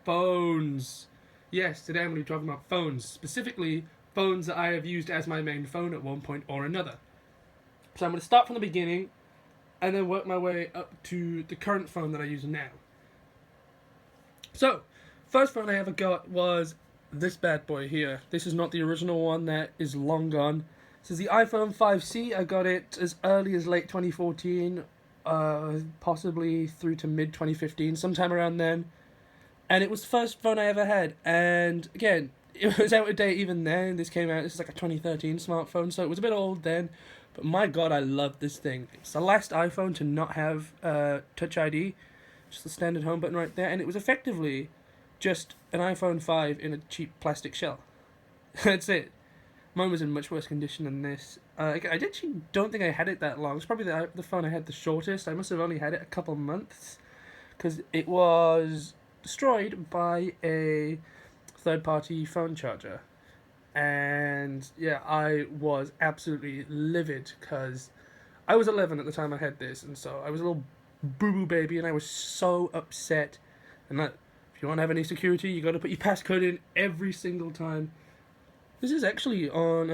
phones. Yes, today I'm going to be talking about phones, specifically phones that I have used as my main phone at one point or another. So I'm going to start from the beginning and then work my way up to the current phone that I use now. So, first phone I ever got was this bad boy here. This is not the original one, that is long gone. This is the iPhone 5C. I got it as early as late 2014, possibly through to mid 2015, sometime around then. And it was the first phone I ever had. And again, it was out of date even then. This came out, this is like a 2013 smartphone, so it was a bit old then. But my god, I love this thing. It's the last iPhone to not have Touch ID. Just the standard home button right there. And it was effectively just an iPhone 5 in a cheap plastic shell. That's it. Mine was in much worse condition than this. I actually don't think I had it that long. It's probably the phone I had the shortest. I must have only had it a couple months, because it was destroyed by a third-party phone charger. And yeah, I was absolutely livid, because I was 11 at the time I had this, and so I was a little boo-boo baby, and I was so upset. And that, if you want to have any security, you got to put your passcode in every single time. This is actually on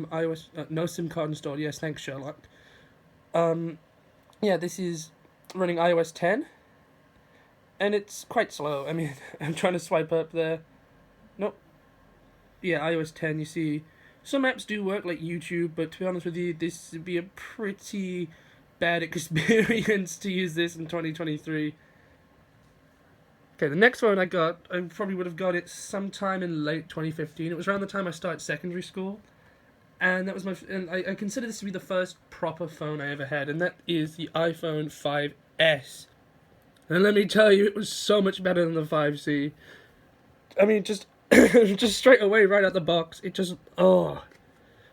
iOS, no SIM card installed. Yes, thanks, Sherlock. Yeah, this is running iOS 10, and it's quite slow. I mean, I'm trying to swipe up there. Nope. Yeah, iOS 10, you see, some apps do work, like YouTube, but to be honest with you, this would be a pretty bad experience to use this in 2023. Okay, the next phone I got, I probably would have got it sometime in late 2015. It was around the time I started secondary school, and that was and I consider this to be the first proper phone I ever had, and that is the iPhone 5S. And let me tell you, it was so much better than the 5C. I mean, just just straight away, right out the box, it just, oh,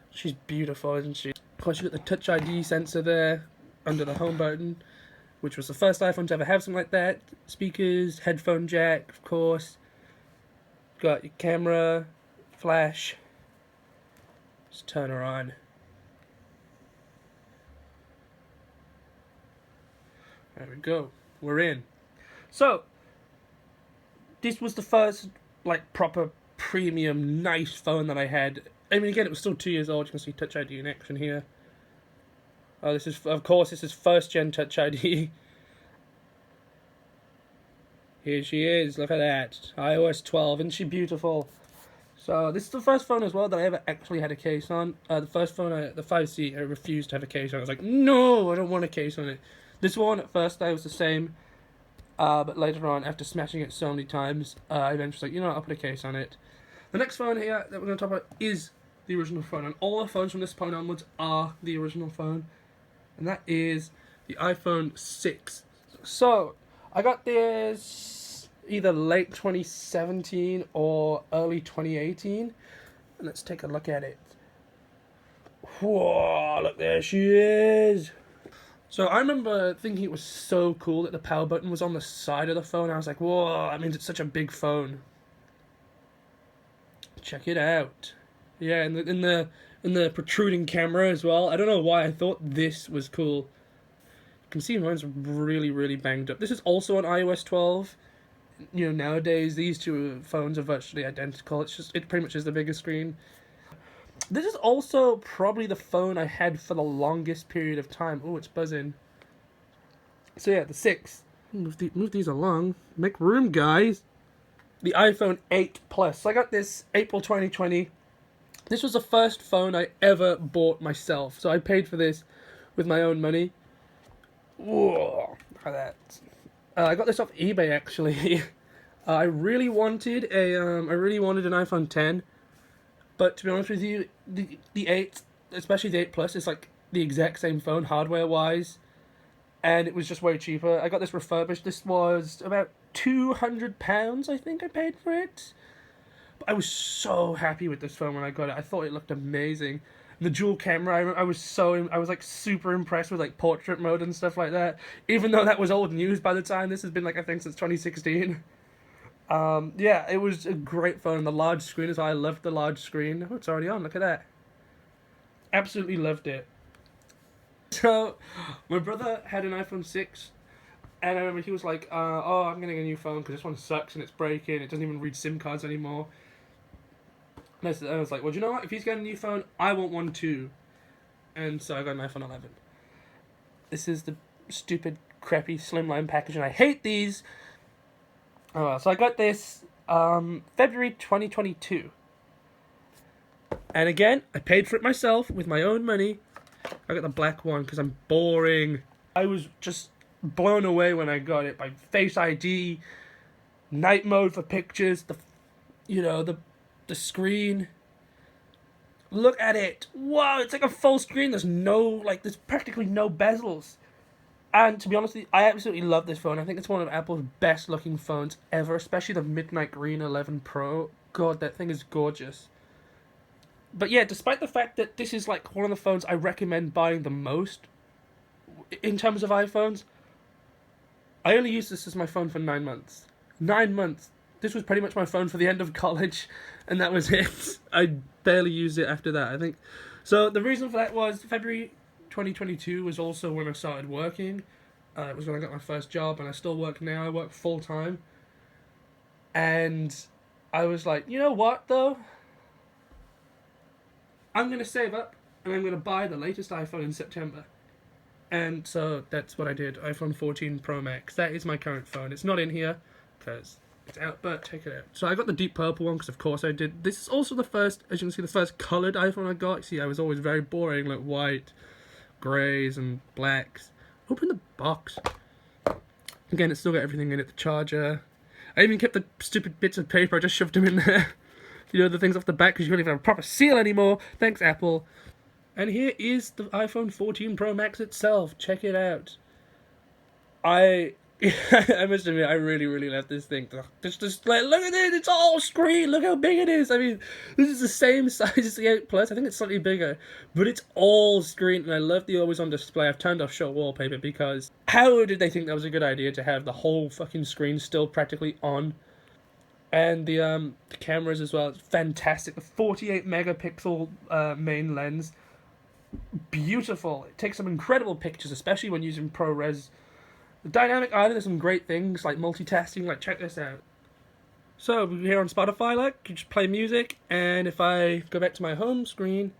she's beautiful, isn't she? Of course, you got the Touch ID sensor there under the home button, which was the first iPhone to ever have something like that. Speakers, headphone jack, of course. Got your camera, flash. Just turn her on. There we go. We're in. So, this was the first, like, proper premium, nice phone that I had. I mean, again, it was still 2 years old. You can see Touch ID in action here. Oh, this is, of course, this is first gen Touch ID. Here she is, look at that. iOS 12, isn't she beautiful? So, this is the first phone as well that I ever actually had a case on. The first phone, the 5C, I refused to have a case on. I was like, no, I don't want a case on it. This one, at first, I was the same. But later on, after smashing it so many times, I eventually was like, you know what, I'll put a case on it. The next phone here that we're going to talk about is the original phone. And all the phones from this point onwards are the original phone. And that is the iPhone 6. So, I got this either late 2017 or early 2018. And let's take a look at it. Whoa, look, there she is. So I remember thinking it was so cool that the power button was on the side of the phone. I was like, whoa, that means it's such a big phone. Check it out. Yeah, in the protruding camera as well. I don't know why I thought this was cool. You can see mine's really, really banged up. This is also on iOS 12. You know, nowadays these two phones are virtually identical. It pretty much is the bigger screen. This is also probably the phone I had for the longest period of time. Oh, it's buzzing. So yeah, the 6. Move these along. Make room, guys. The iPhone 8 Plus. So I got this April 2020. This was the first phone I ever bought myself. So I paid for this with my own money. Whoa, look at that. I got this off eBay, actually. I really wanted an iPhone 10. But to be honest with you, the 8, especially the 8 Plus, is like the exact same phone hardware-wise. And it was just way cheaper. I got this refurbished. This was about £200, I think I paid for it. But I was so happy with this phone when I got it. I thought it looked amazing. The dual camera, I was like super impressed with like portrait mode and stuff like that. Even though that was old news by the time. This has been like, I think, since 2016. Yeah, it was a great phone. The large screen as well. I loved the large screen. Oh, it's already on. Look at that. Absolutely loved it. So, my brother had an iPhone 6, And I remember he was like, oh, I'm getting a new phone because this one sucks and it's breaking. It doesn't even read SIM cards anymore. And I was like, well, do you know what? If he's getting a new phone, I want one too. And so I got an iPhone 11. This is the stupid, crappy slimline package, and I hate these. Oh, well, so I got this February 2022. And again, I paid for it myself with my own money. I got the black one because I'm boring. I was just blown away when I got it by Face ID, night mode for pictures, the screen. Look at it. Wow, it's like a full screen. There's practically no bezels. And to be honest with you, I absolutely love this phone. I think it's one of Apple's best looking phones ever, especially the Midnight Green 11 Pro. God, that thing is gorgeous. But yeah, despite the fact that this is like one of the phones I recommend buying the most in terms of iPhones, I only used this as my phone for 9 months. 9 months. This was pretty much my phone for the end of college, and that was it. I barely used it after that, I think. So the reason for that was February 2022 was also when I started working. It was when I got my first job, and I still work now. I work full time. And I was like, you know what, though? I'm going to save up, and I'm going to buy the latest iPhone in September. And so that's what I did, iPhone 14 Pro Max. That is my current phone. It's not in here, because it's out, but check it out. So I got the deep purple one, because of course I did. This is also the first, as you can see, the first coloured iPhone I got. See, I was always very boring, like white, greys, and blacks. Open the box. Again, it's still got everything in it, the charger. I even kept the stupid bits of paper, I just shoved them in there. The things off the back, because you don't even have a proper seal anymore. Thanks, Apple. And here is the iPhone 14 Pro Max itself. Check it out. I must admit, I really, really love this thing. Just like, look at it, it's all screen. Look how big it is. I mean, this is the same size as the 8 Plus. I think it's slightly bigger, but it's all screen, and I love the always-on display. I've turned off show wallpaper because how did they think that was a good idea to have the whole fucking screen still practically on? And the cameras as well, it's fantastic. The 48 megapixel main lens, beautiful. It takes some incredible pictures, especially when using ProRes. The dynamic island has some great things like multitasking. Like, check this out. So here on Spotify, like, you just play music, and if I go back to my home screen,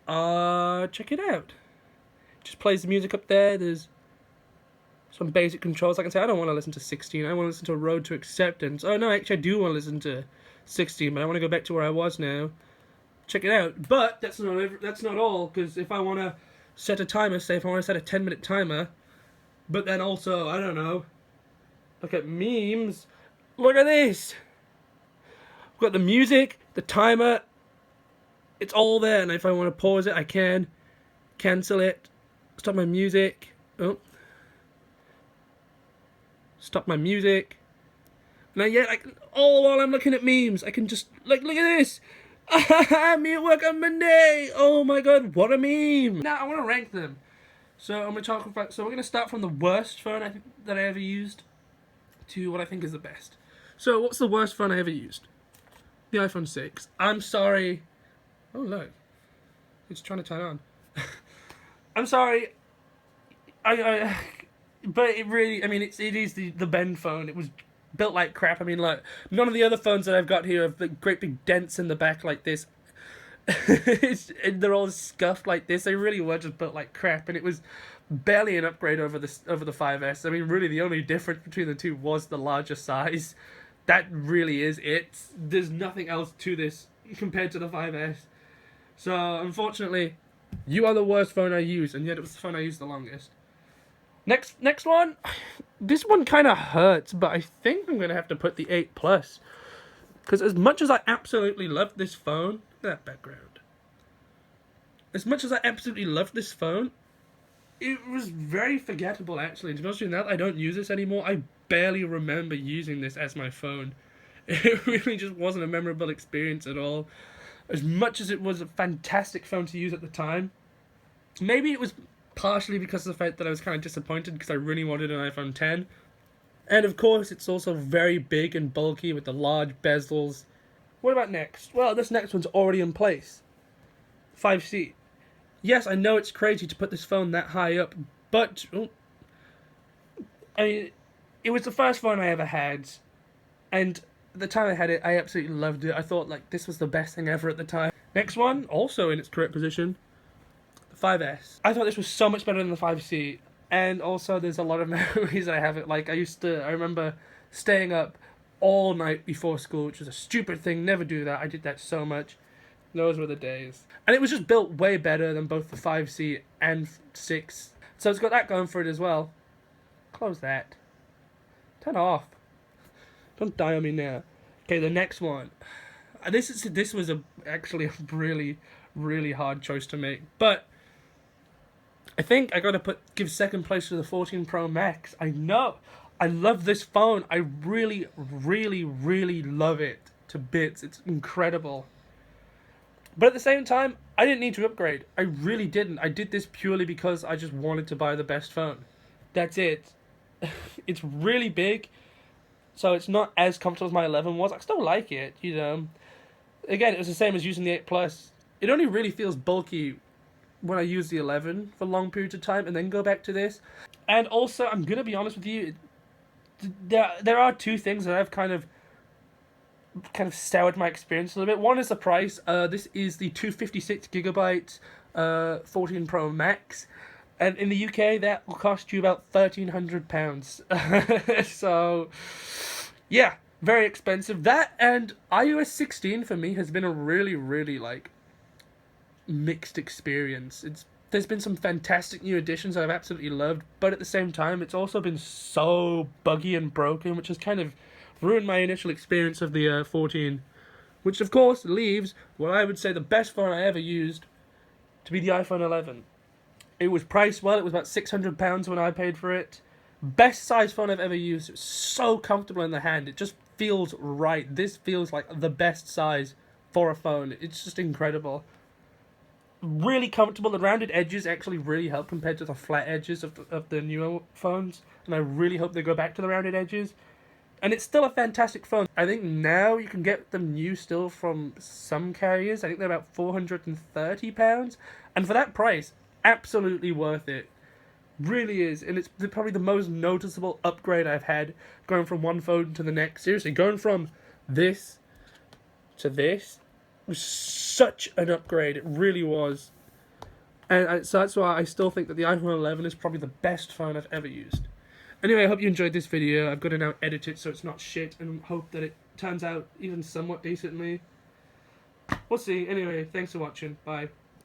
check it out. It just plays the music up there. There's some basic controls. I can say I don't want to listen to 16. I want to listen to Road to Acceptance. Oh no, actually I do want to listen to 16, but I want to go back to where I was now. Check it out. But that's not all, because if I want to set a timer, say if I want to set a 10-minute timer, but then also, I don't know, look at memes. Look at this. I've got the music, the timer. It's all there, and if I want to pause it, I can. Cancel it. Stop my music. Oh. Stop my music. Now, yeah, all while I'm looking at memes, I can just, look at this. Me at work on Monday. Oh my god, what a meme. Now, I want to rank them. So, I'm going to talk about, so we're going to start from the worst phone that I ever used to what I think is the best. So, what's the worst phone I ever used? The iPhone 6. I'm sorry. Oh, look. It's trying to turn on. I'm sorry. But it really, I mean, it is the Ben phone. It was built like crap. I mean, like, none of the other phones that I've got here have the great big dents in the back like this. They're all scuffed like this. They really were just built like crap, and it was barely an upgrade over the 5S. I mean, really, the only difference between the two was the larger size. That really is it. There's nothing else to this compared to the 5S. So, unfortunately, you are the worst phone I used, and yet it was the phone I used the longest. Next one. This one kind of hurts, but I think I'm going to have to put the 8 Plus. Because as much as I absolutely love this phone... Look at that background. As much as I absolutely love this phone, it was very forgettable, actually. To be honest with you, now that I don't use this anymore, I barely remember using this as my phone. It really just wasn't a memorable experience at all. As much as it was a fantastic phone to use at the time. Maybe it was partially because of the fact that I was kind of disappointed because I really wanted an iPhone 10. And of course, it's also very big and bulky with the large bezels. What about next? Well, this next one's already in place. 5C. Yes, I know it's crazy to put this phone that high up, but I mean, it was the first phone I ever had, and at the time I had it, I absolutely loved it. I thought like this was the best thing ever at the time. Next one, also in its correct position, the 5S. I thought this was so much better than the 5C, and also there's a lot of memories I have it. Like I remember staying up all night before school, which was a stupid thing. Never do that. I did that so much. Those were the days. And it was just built way better than both the 5C and 6. So it's got that going for it as well. Close that. Turn off. Don't die on me now. Okay, the next one. This was actually a really, really hard choice to make. But I think I gotta give second place to the 14 Pro Max. I know. I love this phone. I really, really, really love it to bits. It's incredible. But at the same time, I didn't need to upgrade. I really didn't. I did this purely because I just wanted to buy the best phone. That's it. It's really big, so it's not as comfortable as my 11 was. I still like it, you know. Again, it was the same as using the 8 Plus. It only really feels bulky when I use the 11 for long periods of time and then go back to this. And also, I'm going to be honest with you, there are two things that I've kind of soured my experience a little bit. One is the price. This is the 256GB 14 Pro Max. And in the UK, that will cost you about £1,300. So, yeah, very expensive. That and iOS 16 for me has been a really, really, like, mixed experience. There's been some fantastic new additions that I've absolutely loved, but at the same time, it's also been so buggy and broken, which has kind of ruined my initial experience of the 14. Which, of course, leaves what I would say the best phone I ever used to be the iPhone 11. It was priced well. It was about £600 when I paid for it. Best size phone I've ever used. It's so comfortable in the hand. It just feels right. This feels like the best size for a phone. It's just incredible. Really comfortable. The rounded edges actually really help compared to the flat edges of the newer phones. And I really hope they go back to the rounded edges. And it's still a fantastic phone. I think now you can get them new still from some carriers. I think they're about £430. And for that price, absolutely worth it. Really is. And it's probably the most noticeable upgrade I've had going from one phone to the next. Seriously, going from this to this was such an upgrade. It really was. And so that's why I still think that the iPhone 11 is probably the best phone I've ever used. Anyway, I hope you enjoyed this video. I've got to now edit it so it's not shit and hope that it turns out even somewhat decently. We'll see. Anyway, thanks for watching. Bye.